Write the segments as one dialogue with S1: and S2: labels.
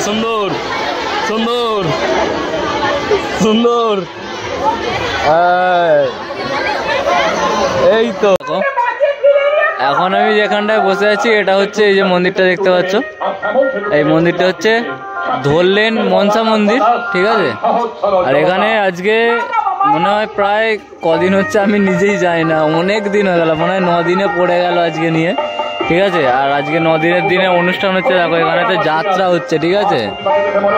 S1: সুন্দর সুন্দর সুন্দর এই তো এখন আমি যেখানটায় বসে আছি এটা হচ্ছে এই যে মন্দিরটা দেখতে পাচ্ছ, এই মন্দিরটা হচ্ছে ধরলেন মনসা মন্দির, ঠিক আছে। আর এখানে আজকে মনে হয় প্রায় কদিন হচ্ছে আমি নিজেই যাই না, অনেক দিন হয়ে গেল, মনে হয় 9 দিনে পড়ে গেল আজকে নিয়ে, ঠিক আছে। আর আজকে 9 দিনের দিনে অনুষ্ঠান হচ্ছে, দেখো এখানে তো যাত্রা হচ্ছে, ঠিক আছে।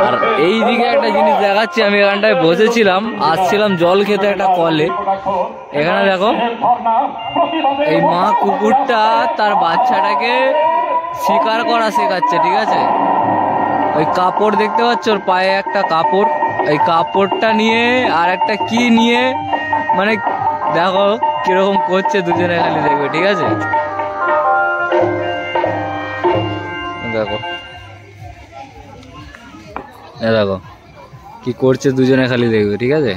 S1: আর এই দিকে একটা জিনিস দেখাচ্ছি, আমি এখানটায় বসেছিলাম, আসছিলাম জল খেতে একটা কলে, এখানে দেখো এই মা কুকুরটা তার বাচ্চাটাকে শিকার করা শেখাচ্ছে, ঠিক আছে। ওই কাপড় দেখতে পাচ্ছ ওর পায়ে একটা কাপড়, এই কাপড়টা নিয়ে আর একটা কি নিয়ে, মানে দেখো কিরকম করছে দুজনে, খালি দেখবে, ঠিক আছে। দেখো দেখো কি করছে দুজনে, খালি দেখবে, ঠিক আছে।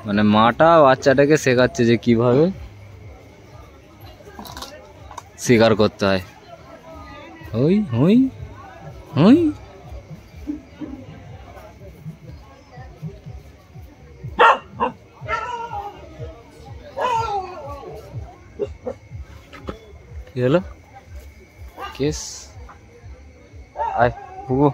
S1: মানে মাটা বাচ্চাটাকে শেখাচ্ছে যে কিভাবে শিকার করতে হয়। হই হই হই কি হলো কেস, আয় বুবু।